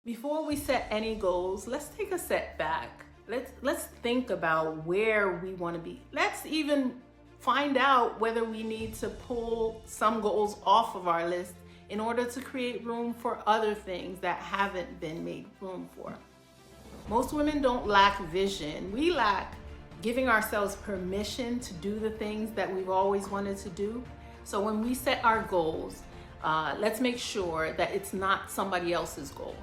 Before we set any goals, let's take a step back. Let's think about where we want to be. Let's even find out whether we need to pull some goals off of our list in order to create room for other things that haven't been made room for. Most women don't lack vision. We lack giving ourselves permission to do the things that we've always wanted to do. So when we set our goals, let's make sure that it's not somebody else's goal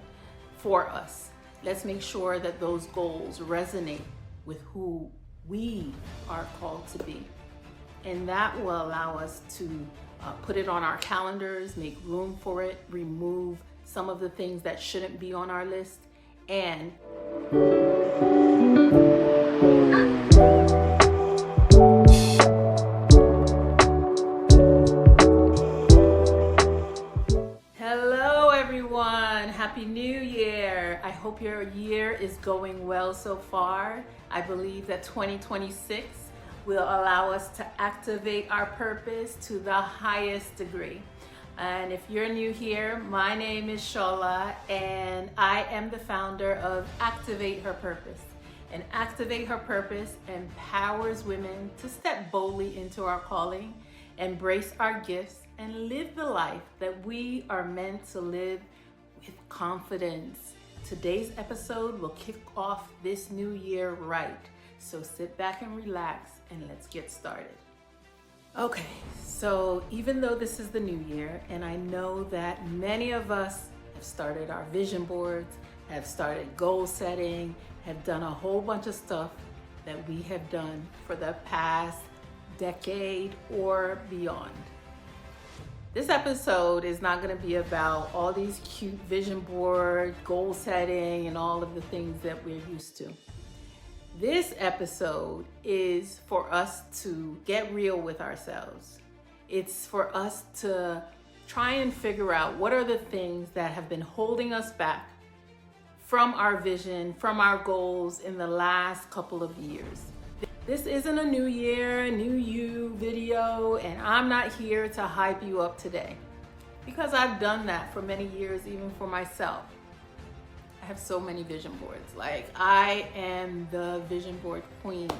for us. Let's make sure that those goals resonate with who we are called to be. And that will allow us to put it on our calendars, make room for it, remove some of the things that shouldn't be on our list, and hello everyone, Happy New Year. I hope your year is going well so far. I believe that 2026 will allow us to activate our purpose to the highest degree. And if you're new here, my name is Shola and I am the founder of Activate Her Purpose. And Activate Her Purpose empowers women to step boldly into our calling, embrace our gifts, and live the life that we are meant to live with confidence. Today's episode will kick off this new year right. So sit back and relax and let's get started. Okay, so even though this is the new year, and I know that many of us have started our vision boards, have started goal setting, have done a whole bunch of stuff that we have done for the past decade or beyond. This episode is not going to be about all these cute vision board, goal setting, and all of the things that we're used to. This episode is for us to get real with ourselves. It's for us to try and figure out what are the things that have been holding us back from our vision, from our goals in the last couple of years. This isn't a new year, new you video, and I'm not here to hype you up today because I've done that for many years, even for myself. I have so many vision boards. Like, I am the vision board queen.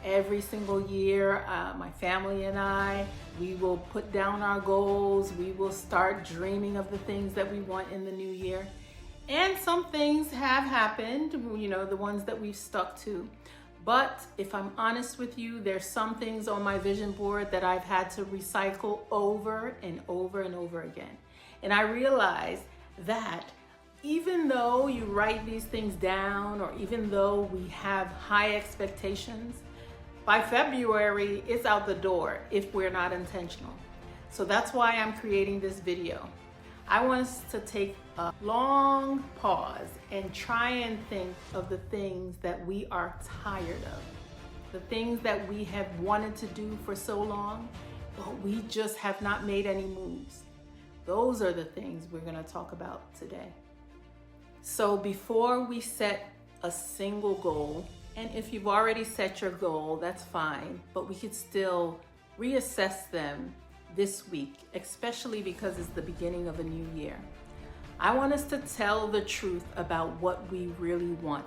Every single year, my family and I, we will put down our goals. We will start dreaming of the things that we want in the new year. And some things have happened, you know, the ones that we've stuck to. But if I'm honest with you, there's some things on my vision board that I've had to recycle over and over and over again. And I realized that even though you write these things down, or even though we have high expectations, by February, it's out the door if we're not intentional. So that's why I'm creating this video. I want us to take a long pause and try and think of the things that we are tired of, the things that we have wanted to do for so long, but we just have not made any moves. Those are the things we're going to talk about today. So before we set a single goal, and if you've already set your goal, that's fine, but we could still reassess them this week, especially because it's the beginning of a new year. I want us to tell the truth about what we really want.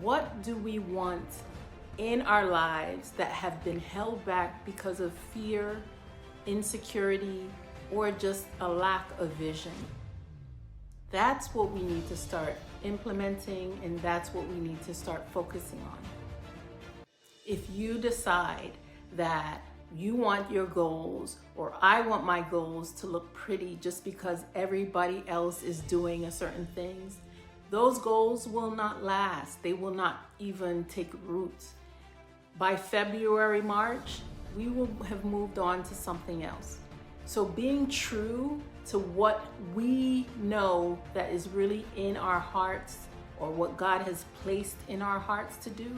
What do we want in our lives that have been held back because of fear, insecurity, or just a lack of vision? That's what we need to start implementing, and that's what we need to start focusing on. If you decide that you want your goals, or I want my goals to look pretty just because everybody else is doing a certain things, those goals will not last. They will not even take root. By February, March, we will have moved on to something else. So being true to what we know that is really in our hearts, or what God has placed in our hearts to do,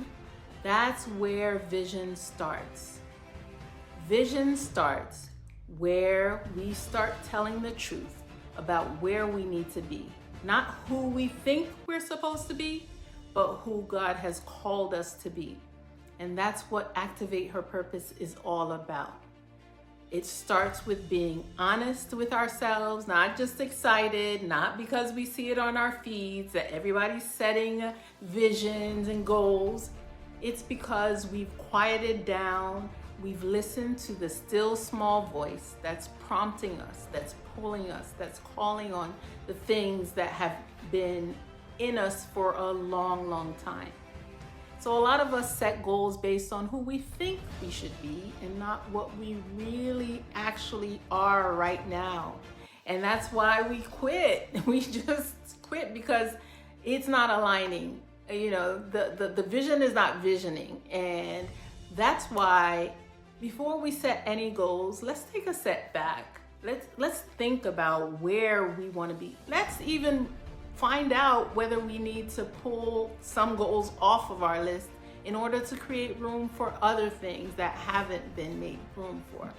that's where vision starts. Vision starts where we start telling the truth about where we need to be. Not who we think we're supposed to be, but who God has called us to be. And that's what Activate Her Purpose is all about. It starts with being honest with ourselves, not just excited, not because we see it on our feeds that everybody's setting visions and goals. It's because we've quieted down, we've listened to the still small voice that's prompting us, that's pulling us, that's calling on the things that have been in us for a long, long time. So a lot of us set goals based on who we think we should be and not what we really actually are right now. And that's why we quit. We just quit because it's not aligning. You know, the vision is not visioning. And that's why before we set any goals, let's take a step back. Let's think about where we want to be. Let's even find out whether we need to pull some goals off of our list in order to create room for other things that haven't been made room for.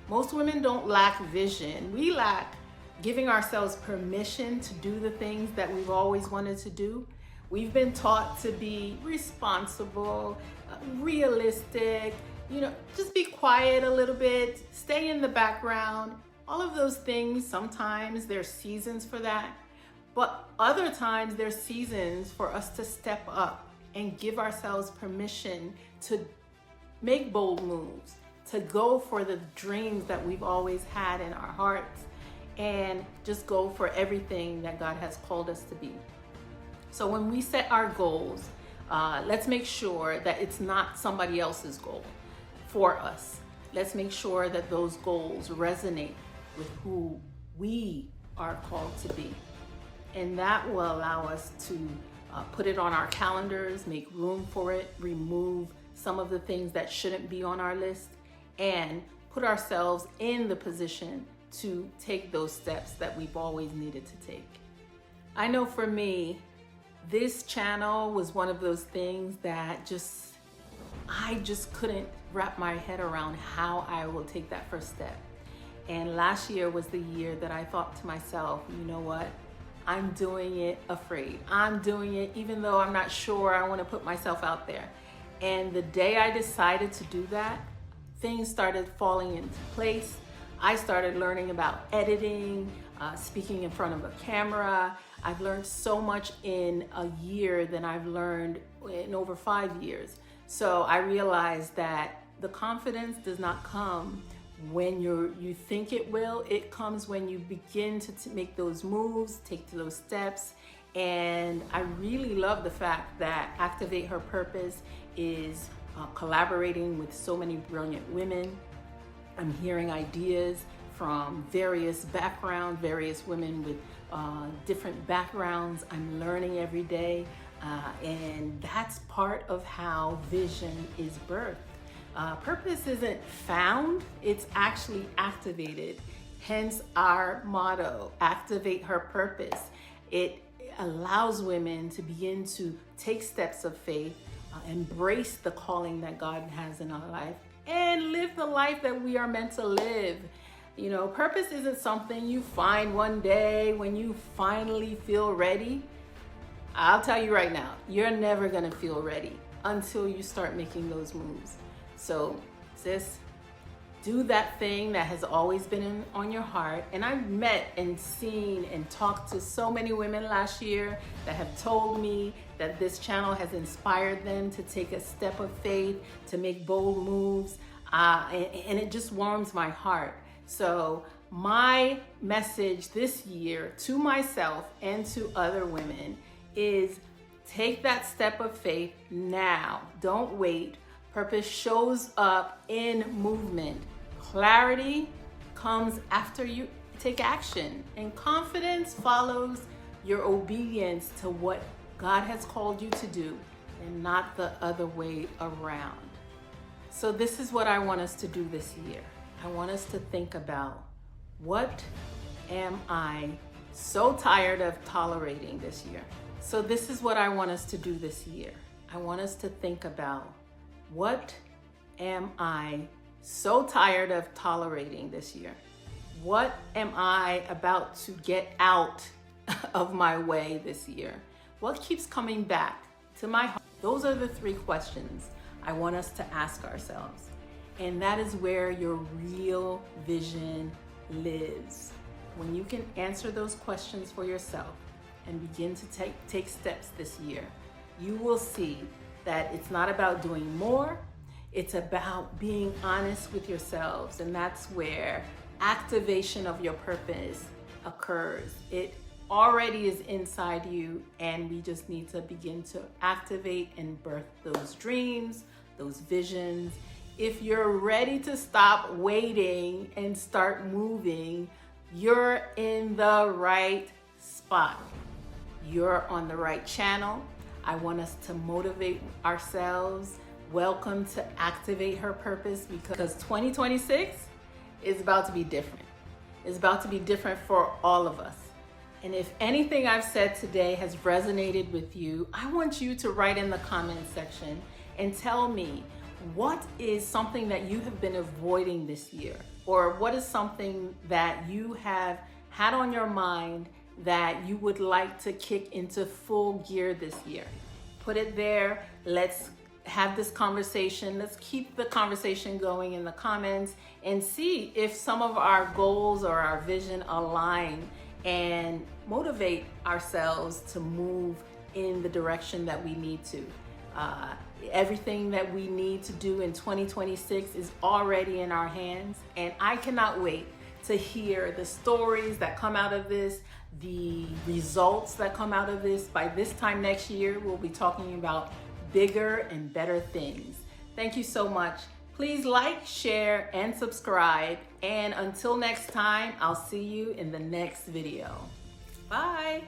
Most women don't lack vision. We lack giving ourselves permission to do the things that we've always wanted to do. We've been taught to be responsible, realistic, just be quiet a little bit, stay in the background. All of those things, sometimes there's seasons for that. But other times there's seasons for us to step up and give ourselves permission to make bold moves, to go for the dreams that we've always had in our hearts, and just go for everything that God has called us to be. So when we set our goals, let's make sure that it's not somebody else's goal for us. Let's make sure that those goals resonate with who we are called to be. And that will allow us to put it on our calendars, make room for it, remove some of the things that shouldn't be on our list, and put ourselves in the position to take those steps that we've always needed to take. I know for me, this channel was one of those things that I just couldn't wrap my head around how I will take that first step. And last year was the year that I thought to myself, you know what? I'm doing it afraid. I'm doing it even though I'm not sure I want to put myself out there. And the day I decided to do that, things started falling into place. I started learning about editing, speaking in front of a camera. I've learned so much in a year than I've learned in over 5 years. So I realized that the confidence does not come when you think it will. It comes when you begin to make those moves, take those steps. And I really love the fact that Activate Her Purpose is collaborating with so many brilliant women. I'm hearing ideas from various backgrounds, various women with different backgrounds. I'm learning every day. And that's part of how vision is birthed. Purpose isn't found, it's actually activated. Hence our motto, Activate Her Purpose. It allows women to begin to take steps of faith, embrace the calling that God has in our life, and live the life that we are meant to live. You know, purpose isn't something you find one day when you finally feel ready. I'll tell you right now, you're never gonna feel ready until you start making those moves. So sis, do that thing that has always been on your heart. And I've met and seen and talked to so many women last year that have told me that this channel has inspired them to take a step of faith, to make bold moves. And it just warms my heart. So my message this year to myself and to other women is take that step of faith now. Don't wait. Purpose shows up in movement. Clarity comes after you take action, and confidence follows your obedience to what God has called you to do and not the other way around. So this is what I want us to do this year. I want us to think about, what am I so tired of tolerating this year? So this is what I want us to do this year. I want us to think about, what am I so tired of tolerating this year? What am I about to get out of my way this year? What keeps coming back to my heart? Those are the 3 questions I want us to ask ourselves. And that is where your real vision lives. When you can answer those questions for yourself and begin to take steps this year, you will see that it's not about doing more, it's about being honest with yourselves. And that's where activation of your purpose occurs. It already is inside you, and we just need to begin to activate and birth those dreams, those visions. If you're ready to stop waiting and start moving, you're in the right spot. You're on the right channel. I want us to motivate ourselves. Welcome to Activate Her Purpose, because 2026 is about to be different. It's about to be different for all of us. And if anything I've said today has resonated with you, I want you to write in the comment section and tell me, what is something that you have been avoiding this year? Or what is something that you have had on your mind that you would like to kick into full gear this year? Put it there. Let's have this conversation. Let's keep the conversation going in the comments and see if some of our goals or our vision align, and motivate ourselves to move in the direction that we need to. Everything that we need to do in 2026 is already in our hands, and I cannot wait to hear the stories that come out of this, the results that come out of this. By this time next year, we'll be talking about bigger and better things. Thank you so much. Please like, share, and subscribe. And until next time, I'll see you in the next video. Bye.